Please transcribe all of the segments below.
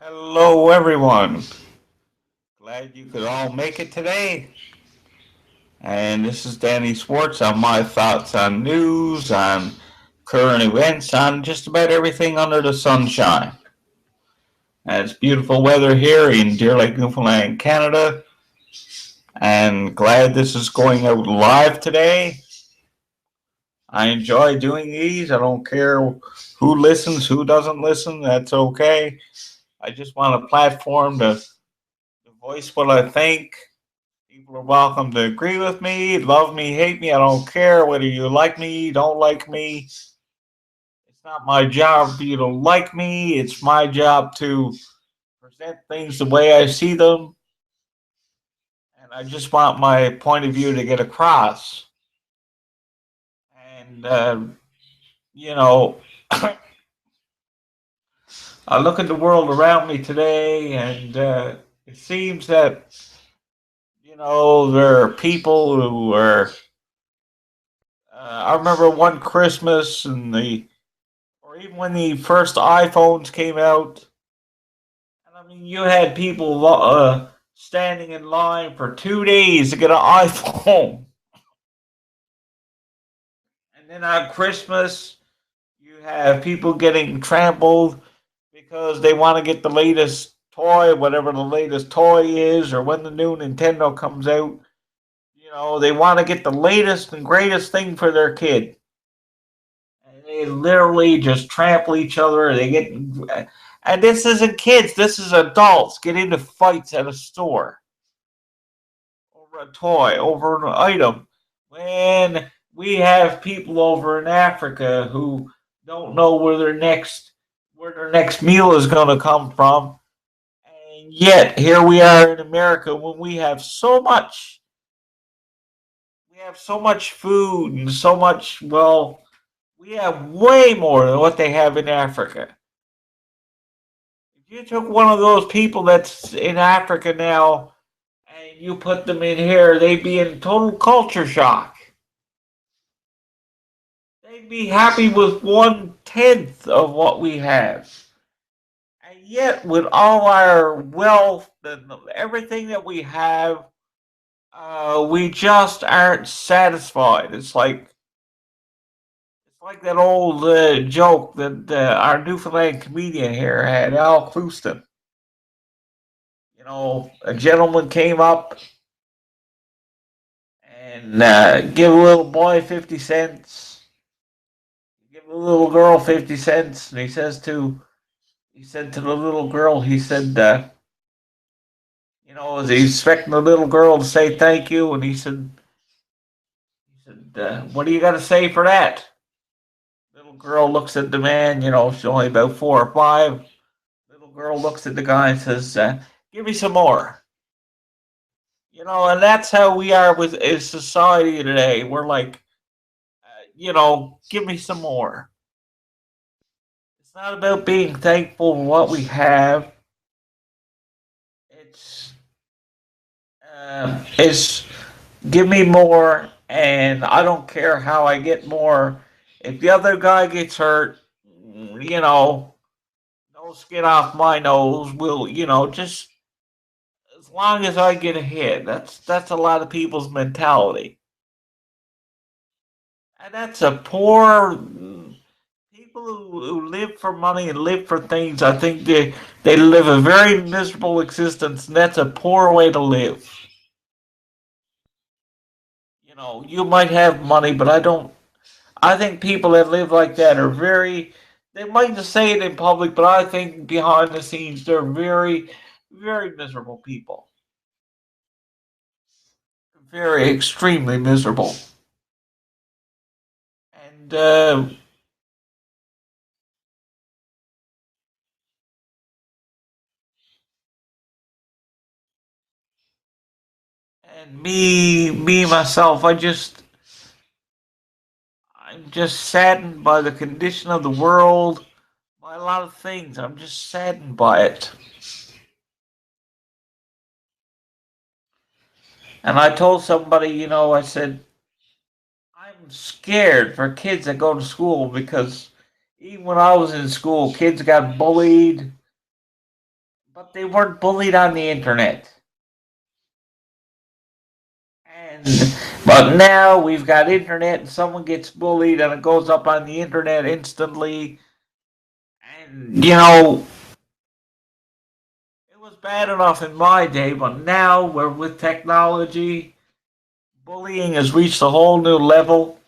Hello, everyone. Glad you could all make it today. And this is Danny Schwartz on my thoughts on news, on current events, on just about everything under the sunshine. And it's beautiful weather here in Deer Lake, Newfoundland, Canada. And glad this is going out live today. I enjoy doing these. I don't care who listens, who doesn't listen. That's okay. I just want a platform to voice what I think. People are welcome to agree with me, love me, hate me. I don't care whether you like me, don't like me. It's not my job for you to like me. It's my job to present things the way I see them. And I just want my point of view to get across. And, you know, I look at the world around me today and it seems that, there are people who are. I remember one Christmas or even when the first iPhones came out, and I mean, you had people standing in line for 2 days to get an iPhone. And then on Christmas, you have people getting trampled because they want to get the latest toy, whatever the latest toy is, or when the new Nintendo comes out. They want to get the latest and greatest thing for their kid. And they literally just trample each other. And this isn't kids. This is adults get into fights at a store over a toy, over an item. When we have people over in Africa who don't know where their next meal is going to come from, and yet here we are in America when we have so much food and so much. Well, we have way more than what they have in Africa. If you took one of those people that's in Africa now and you put them in here, they'd be in total culture shock. They'd be happy with 1/10 of what we have. And yet, with all our wealth and everything that we have, we just aren't satisfied. It's like that old joke that our Newfoundland comedian here had, Al Clouston. A gentleman came up and give a little boy 50 cents, give a little girl 50 cents, and he said to the little girl, he said, was he expecting the little girl to say thank you? And he said, what do you got to say for that? Little girl looks at the man, she's only about 4 or 5. Little girl looks at the guy and says, give me some more. And that's how we are with society today. We're like, give me some more. It's not about being thankful for what we have. It's it's give me more, and I don't care how I get more. If the other guy gets hurt, no skin off my nose. Will just as long as I get ahead. That's a lot of people's mentality, and that's a poor people who live for money and live for things. I think they live a very miserable existence, and that's a poor way to live. You might have money, but I don't. I think people that live like that are very. They might just say it in public, but I think behind the scenes they're very, very miserable people. Very extremely miserable. And me myself, I'm just saddened by the condition of the world, by a lot of things. I'm just saddened by it. And I told somebody, I said, I'm scared for kids that go to school because even when I was in school, kids got bullied. but they weren't bullied on the internet. And but now we've got internet, and someone gets bullied, and it goes up on the internet instantly. And it was bad enough in my day, but now we're with technology. Bullying has reached a whole new level.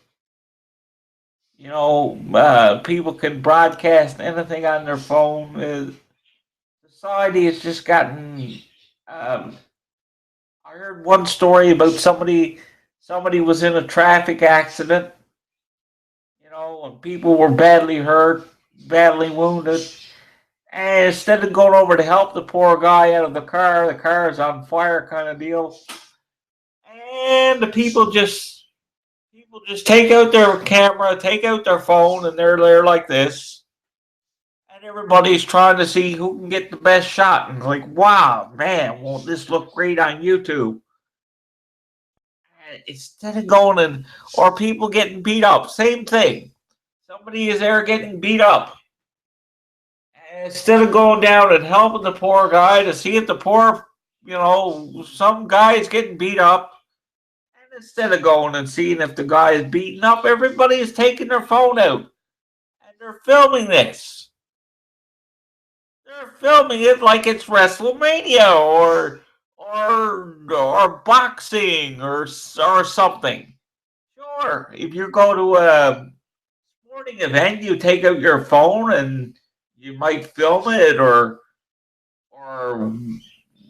People can broadcast anything on their phone. Society has just gotten. Um, I heard one story about somebody. Somebody was in a traffic accident, and people were badly hurt, badly wounded. And instead of going over to help the poor guy out of the car is on fire, kind of deal. And the people just take out their camera, take out their phone, and they're there like this. And everybody's trying to see who can get the best shot. And like, wow, man, won't this look great on YouTube? And instead of going or people getting beat up, same thing. Somebody is there getting beat up. And instead of going down and helping the poor guy to see if the poor, some guy is getting beat up, and instead of going and seeing if the guy is beaten up, everybody is taking their phone out and they're filming this. They're filming it like it's WrestleMania or boxing or something. Sure, if you go to a sporting event, you take out your phone and you might film it or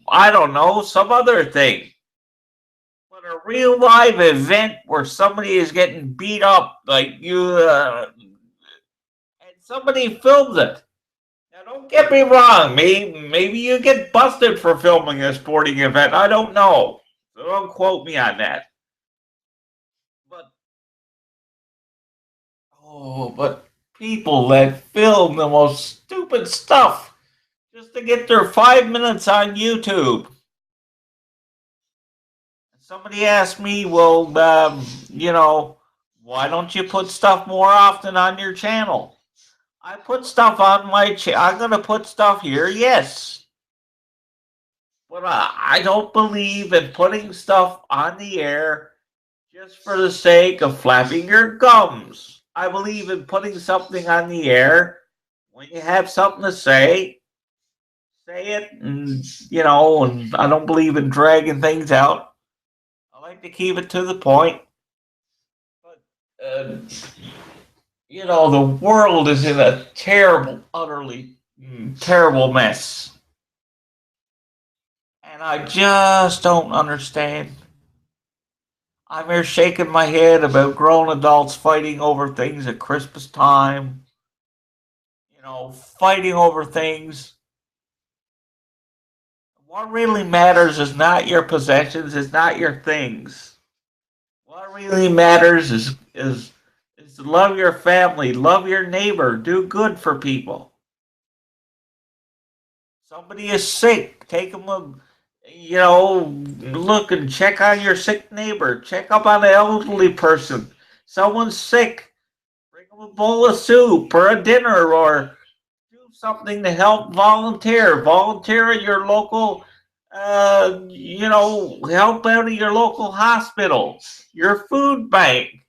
I don't know, some other thing. But a real live event where somebody is getting beat up, like and somebody films it. Now, don't get me wrong. Maybe you get busted for filming a sporting event. I don't know. So don't quote me on that. But but people that film the most stupid stuff just to get their 5 minutes on YouTube. Somebody asked me, well, why don't you put stuff more often on your channel? I put stuff on my channel. I'm going to put stuff here, yes. But I don't believe in putting stuff on the air just for the sake of flapping your gums. I believe in putting something on the air when you have something to say it, and I don't believe in dragging things out. I like to keep it to the point. But, the world is in a terrible, utterly terrible mess. And I just don't understand. I'm here shaking my head about grown adults fighting over things at Christmas time. Fighting over things. What really matters is not your possessions, it's not your things. What really matters is to love your family, love your neighbor, do good for people. Somebody is sick, take them look and check on your sick neighbor, check up on an elderly person. Someone's sick, bring them a bowl of soup or a dinner or do something to help volunteer. Volunteer at your local, help out at your local hospital, your food bank.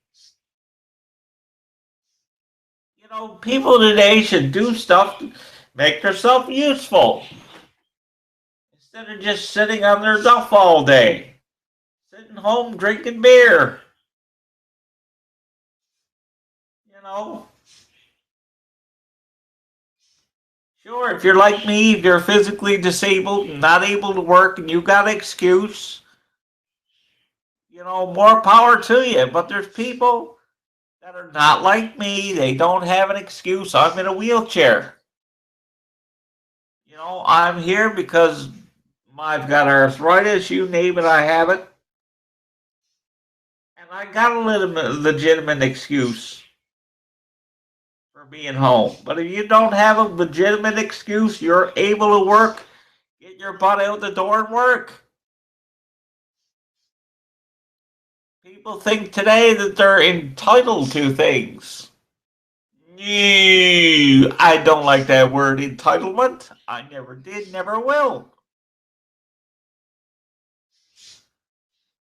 People today should do stuff to make themselves useful instead of just sitting on their duff all day, sitting home drinking beer. Sure, if you're like me, if you're physically disabled and not able to work and you got an excuse, more power to you. But there's people that are not like me. They don't have an excuse. I'm in a wheelchair. I'm here because I've got arthritis, you name it, I have it. And I got a legitimate excuse for being home. But if you don't have a legitimate excuse, you're able to work, get your butt out the door and work. People think today that they're entitled to things. I don't like that word entitlement. I never did, never will.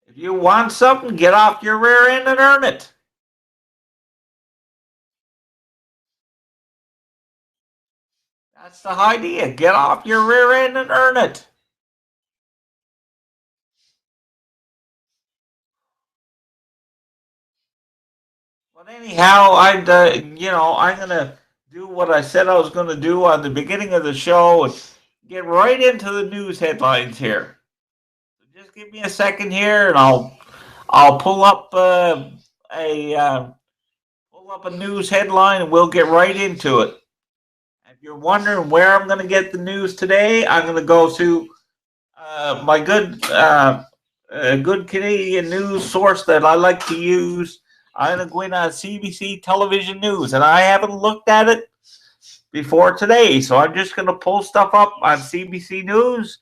If you want something, get off your rear end and earn it. That's the idea. Get off your rear end and earn it. But anyhow, I'm gonna do what I said I was gonna do on the beginning of the show and get right into the news headlines here. So just give me a second here, and I'll a pull up a news headline, and we'll get right into it. If you're wondering where I'm gonna get the news today, I'm gonna go to my good Canadian news source that I like to use. I'm going to go in on CBC television news, and I haven't looked at it before today, so I'm just going to pull stuff up on CBC News,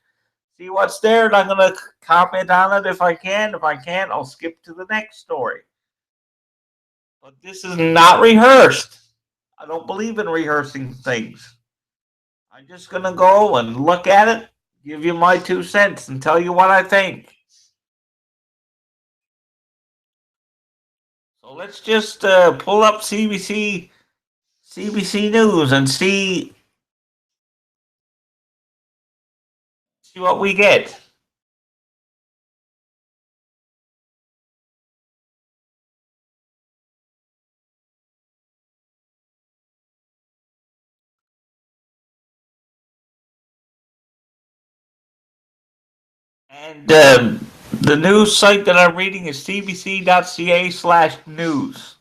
see what's there, and I'm going to comment on it if I can. If I can't, I'll skip to the next story. But this is not rehearsed. I don't believe in rehearsing things. I'm just going to go and look at it, give you my 2 cents, and tell you what I think. So let's just pull up CBC News and see what we get. And the news site that I'm reading is cbc.ca/news.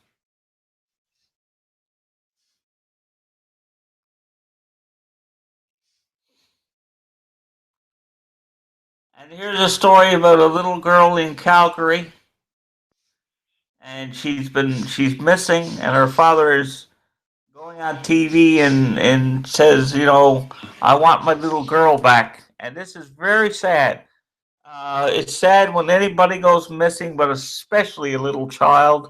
And here's a story about a little girl in Calgary, and she's missing, and her father is going on TV and says, I want my little girl back. And this is very sad. It's sad when anybody goes missing, but especially a little child.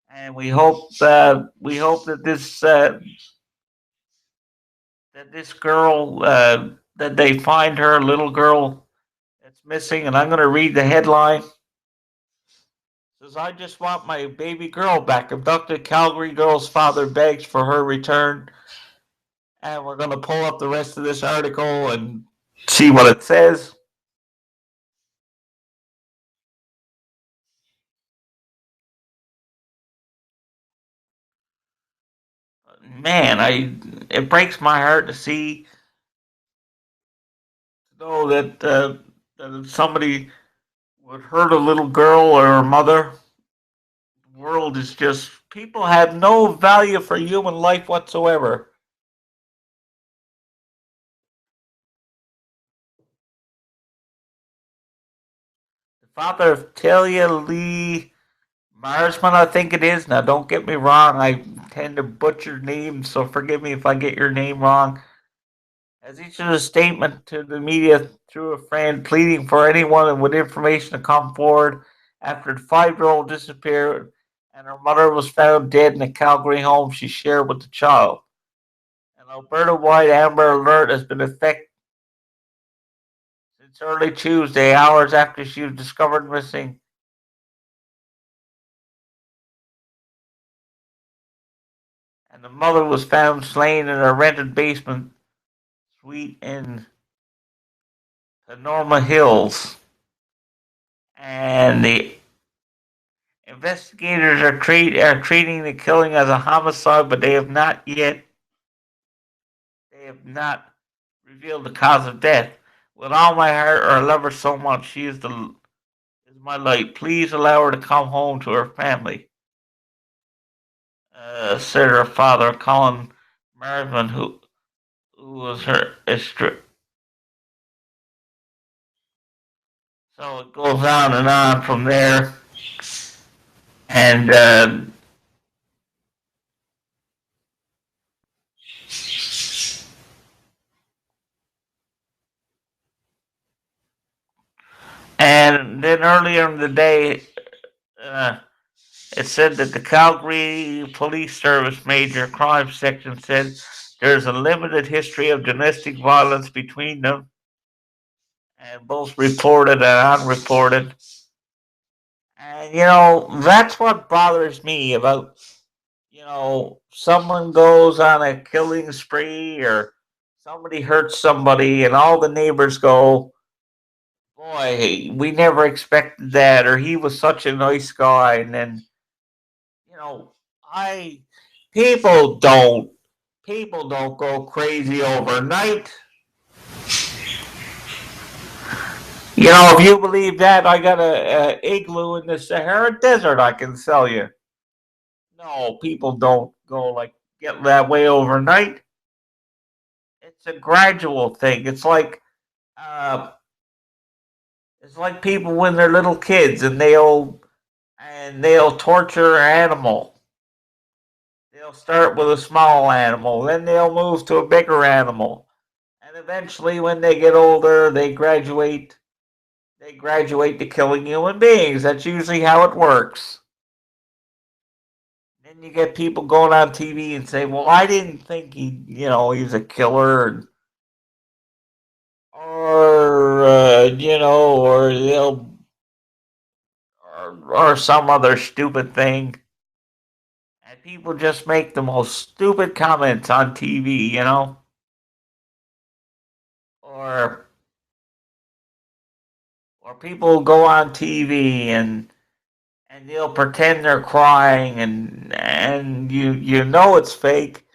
And we hope that this girl that they find her little girl that's missing. And I'm going to read the headline. It says, I just want my baby girl back. Abducted Calgary girl's father begs for her return. And we're going to pull up the rest of this article and see what it says. Man, it breaks my heart to know that somebody would hurt a little girl or her mother. The world is just people have no value for human life whatsoever. The father of Talia Lee Marsman, I think it is. Now, don't get me wrong. I tend to butcher names, so forgive me if I get your name wrong. Has issued a statement to the media through a friend pleading for anyone with information to come forward after the 5-year-old disappeared and her mother was found dead in a Calgary home she shared with the child. An Alberta-wide Amber Alert has been effective since early Tuesday, hours after she was discovered missing. And the mother was found slain in a rented basement suite in Panorama Hills. And the investigators are treating the killing as a homicide, but they have not revealed the cause of death. With all my heart, I love her so much. She is my light. Please allow her to come home to her family. Said her father, Colin Marsman, who was her sister. So it goes on and on from there, and then earlier in the day, uh, It said that the Calgary Police Service Major Crime Section said there's a limited history of domestic violence between them, and both reported and unreported. And that's what bothers me about, someone goes on a killing spree or somebody hurts somebody, and all the neighbors go, boy, we never expected that, or he was such a nice guy. And then, you know, I, people don't, people don't go crazy overnight. If you believe that, I got a igloo in the Sahara Desert I can sell you. No, people don't go like get that way overnight. It's a gradual thing. Uh, it's like people when they're little kids and they'll torture an animal. They'll start with a small animal, then they'll move to a bigger animal, and eventually, when they get older, they graduate. They graduate to killing human beings. That's usually how it works. Then you get people going on TV and say, "Well, I didn't think he's a killer," or or some other stupid thing. And people just make the most stupid comments on TV. Or people go on TV and they'll pretend they're crying and you know it's fake,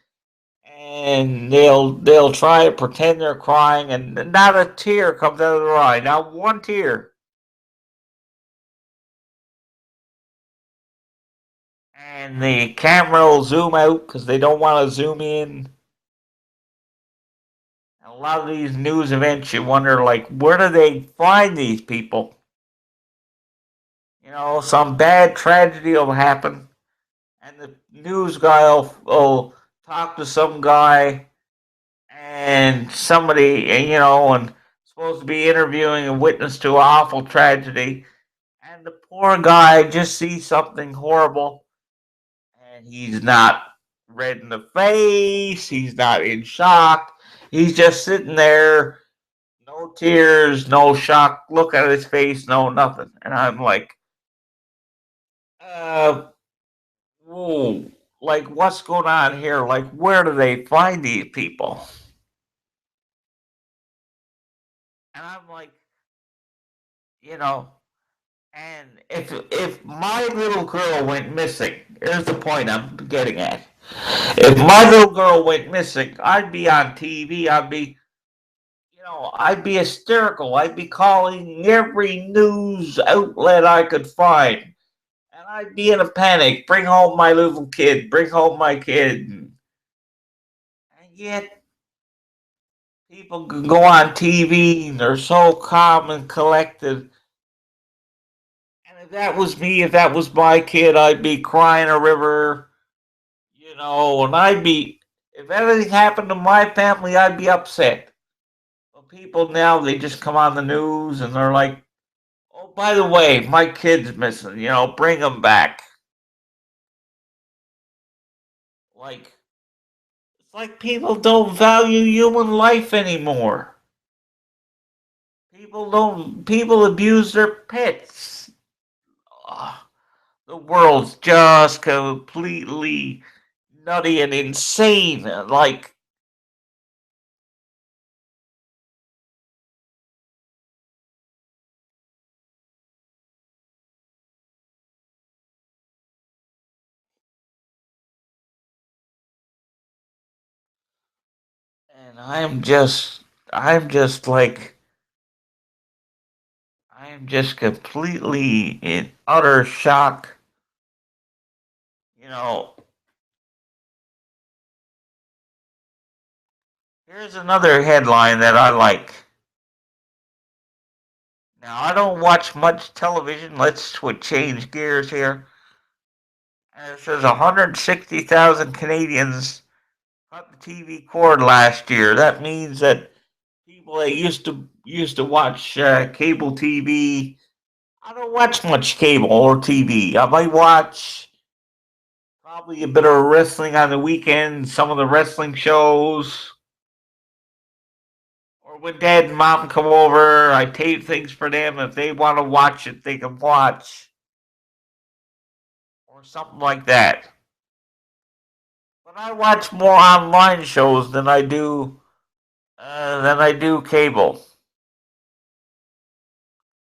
and they'll try to pretend they're crying, and not a tear comes out of their eye, not one tear. And the camera will zoom out because they don't want to zoom in. A lot of these news events, you wonder, like, where do they find these people? Some bad tragedy will happen, and the news guy will talk to some guy, and somebody, and supposed to be interviewing a witness to an awful tragedy, and the poor guy just sees something horrible, and he's not red in the face, he's not in shock, he's just sitting there, no tears, no shock look at his face, no nothing. And I'm like, uh, whoa, like what's going on here? Like, where do they find these people? And I'm like, you know, and if my little girl went missing, here's the point I'm getting at. If my little girl went missing, I'd be on TV. I'd be hysterical. I'd be calling every news outlet I could find, and I'd be in a panic. Bring home my little kid. Bring home my kid. And yet, people can go on TV and they're so calm and collected. And if that was me, if that was my kid, I'd be crying a river, and if anything happened to my family, I'd be upset. But people now, they just come on the news and they're like, oh, by the way, my kid's missing, bring him back. Like, it's like people don't value human life anymore. People abuse their pets. Ugh, the world's just completely nutty and insane. Like, and I'm just completely in utter shock. You know, here's another headline that I like. Now, I don't watch much television. Let's change gears here. And it says 160,000 Canadians cut the TV cord last year. That means that people that used to watch cable TV. I don't watch much cable or TV. I might watch. Probably a bit of wrestling on the weekend, some of the wrestling shows. Or when dad and mom come over, I tape things for them. If they want to watch it, they can watch. Or something like that. But I watch more online shows than I do cable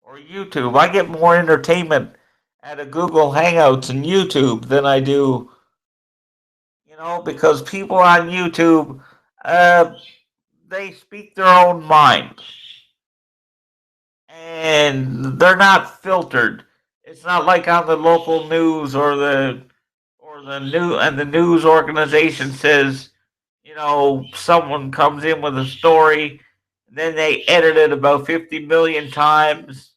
or YouTube. I get more entertainment out of Google Hangouts and YouTube than I do, because people on YouTube, uh, they speak their own mind and they're not filtered. It's not like on the local news or the news organization says, someone comes in with a story, then they edit it about 50 million times.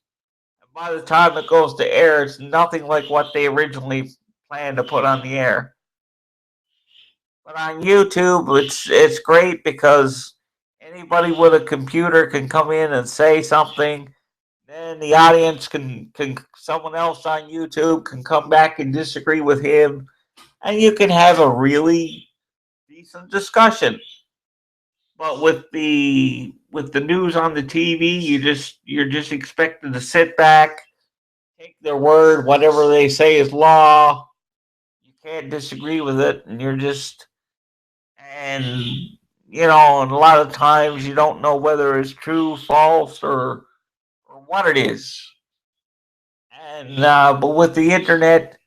And by the time it goes to air, it's nothing like what they originally planned to put on the air. But on YouTube, it's great because anybody with a computer can come in and say something. Then the audience can someone else on YouTube can come back and disagree with him, and you can have a really decent discussion. But with the news on the TV, you're just expected to sit back, take their word, whatever they say is law. You can't disagree with it, and and a lot of times you don't know whether it's true, false, or what it is. And but with the internet,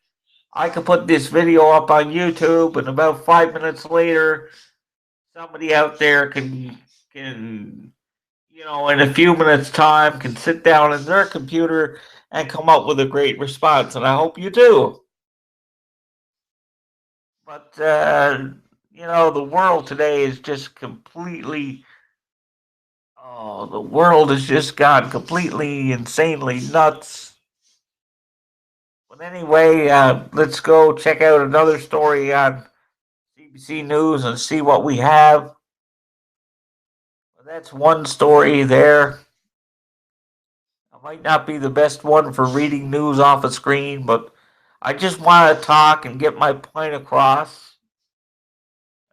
I can put this video up on YouTube, and about 5 minutes later, somebody out there can in a few minutes' time, can sit down in their computer and come up with a great response. And I hope you do. But the world today is just completely. Oh, the world has just gone completely insanely nuts. But anyway, let's go check out another story on CBC News and see what we have. Well, that's one story there. It might not be the best one for reading news off a screen, but I just want to talk and get my point across.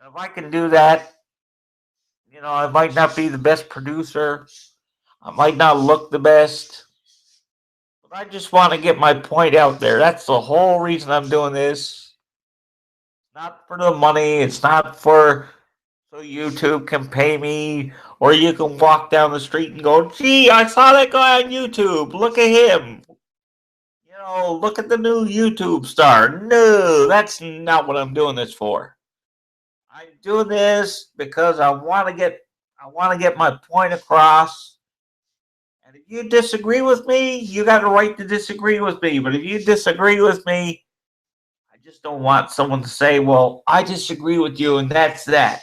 And if I can do that, I might not be the best producer. I might not look the best, but I just want to get my point out there. That's the whole reason I'm doing this. Not for the money. It's not for so YouTube can pay me, or you can walk down the street and go, "Gee, I saw that guy on YouTube. Look at him. Look at the new YouTube star." No, that's not what I'm doing this for. I'm doing this because I want to get my point across. And if you disagree with me, you got a right to disagree with me. But if you disagree with me, I just don't want someone to say, "Well, I disagree with you, and that's that."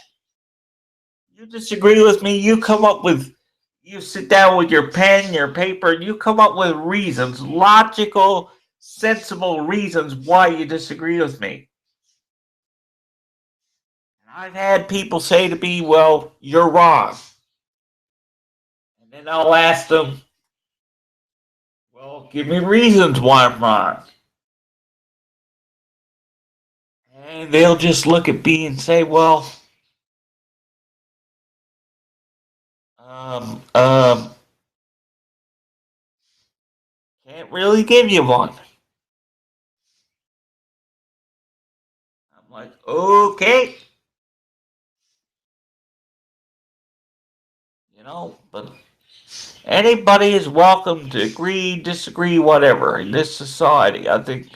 You disagree with me, you sit down with your pen, your paper, and you come up with reasons, logical, sensible reasons why you disagree with me. And I've had people say to me, "Well, you're wrong." And then I'll ask them, "Well, give me reasons why I'm wrong." And they'll just look at me and say, "Well, um, um, can't really give you one." I'm like, "Okay." But anybody is welcome to agree, disagree, whatever. In this society, I think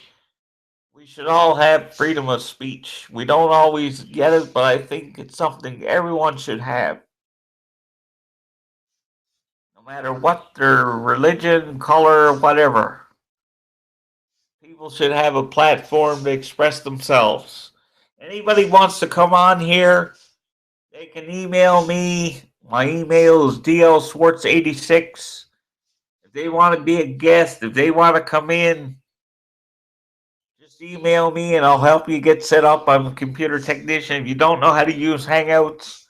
we should all have freedom of speech. We don't always get it, but I think it's something everyone should have. No matter what their religion, color, whatever. People should have a platform to express themselves. Anybody wants to come on here, they can email me. My email is dlswartz86. If they want to be a guest, if they want to come in, just email me and I'll help you get set up. I'm a computer technician. If you don't know how to use Hangouts,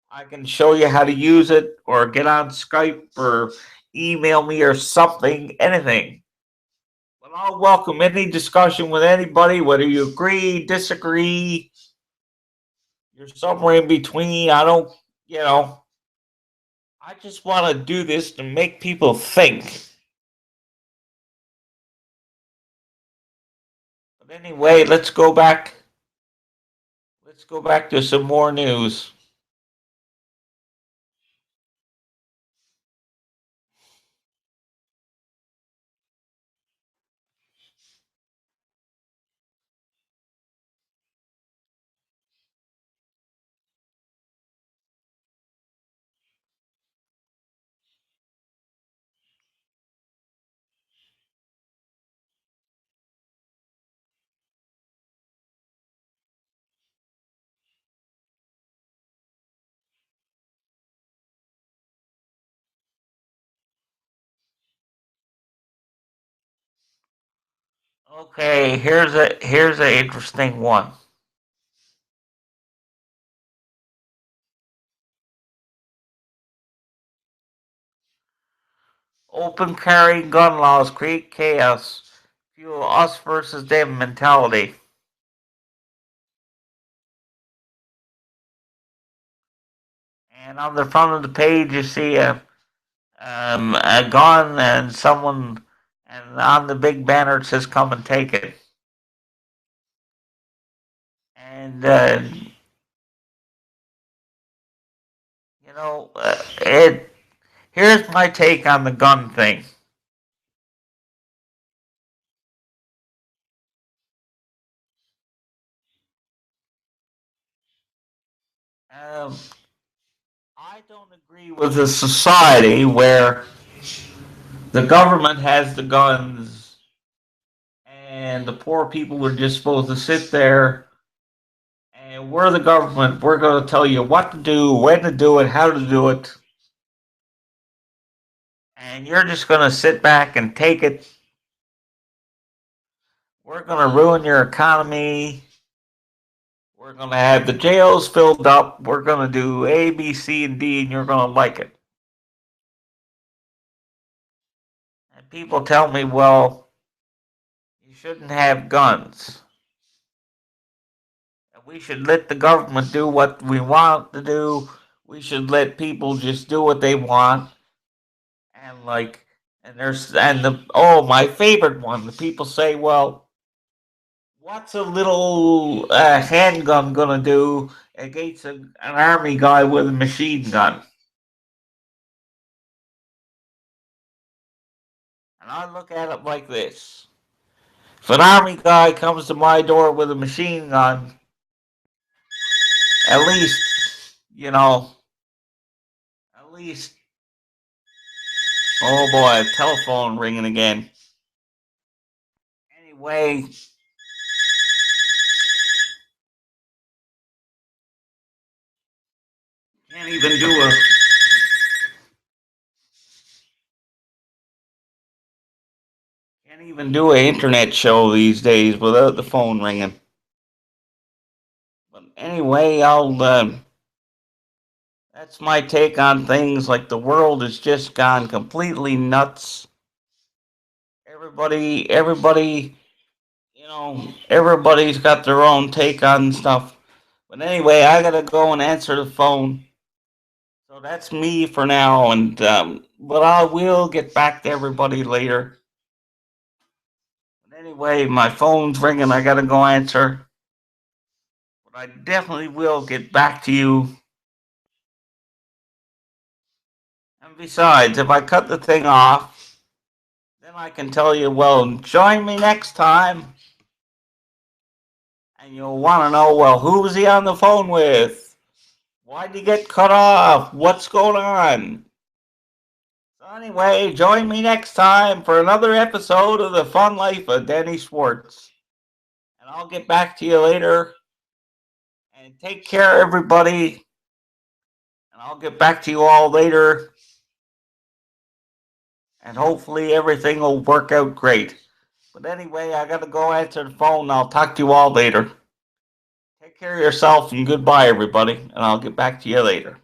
I can show you how to use it, or get on Skype, or email me or something, anything. But I'll welcome any discussion with anybody, whether you agree, disagree, you're somewhere in between. I don't, you know, I just want to do this to make people think. But anyway, let's go back. Let's go back to some more news. Okay, here's an interesting one. Open carry gun laws create chaos. Fuel us versus them mentality. And on the front of the page, you see a gun and someone, and on the big banner it says, "Come and take it." And it. Here's my take on the gun thing. Um, I don't agree with a society where the government has the guns and the poor people are just supposed to sit there, and we're the government. We're going to tell you what to do, when to do it, how to do it, and you're just going to sit back and take it. We're going to ruin your economy. We're going to have the jails filled up. We're going to do A, B, C, and D, and you're going to like it. And people tell me, well, you shouldn't have guns. We should let the government do what we want to do. We should let people just do what they want. And my favorite one. The people say, well, what's a little handgun gonna do against an army guy with a machine gun? And I look at it like this: if an army guy comes to my door with a machine gun, at least, you know, at least, oh boy, telephone ringing again. Anyway, can't even do a can't even do an internet show these days without the phone ringing. But anyway, I'll that's my take on things. Like, the world has just gone completely nuts. Everybody, everybody's got their own take on stuff. But anyway, I gotta go and answer the phone. So that's me for now, and but I will get back to everybody later. But anyway, my phone's ringing. I gotta go answer. But I definitely will get back to you. And besides, if I cut the thing off, then I can tell you, well, join me next time. And you'll want to know, well, who was he on the phone with? Why'd he get cut off? What's going on? So anyway, join me next time for another episode of The Fun Life of Danny Schwartz. And I'll get back to you later. And take care, everybody. And I'll get back to you all later. And hopefully everything will work out great. But anyway, I got to go answer the phone. I'll talk to you all later. Take care of yourself, and goodbye, everybody. And I'll get back to you later.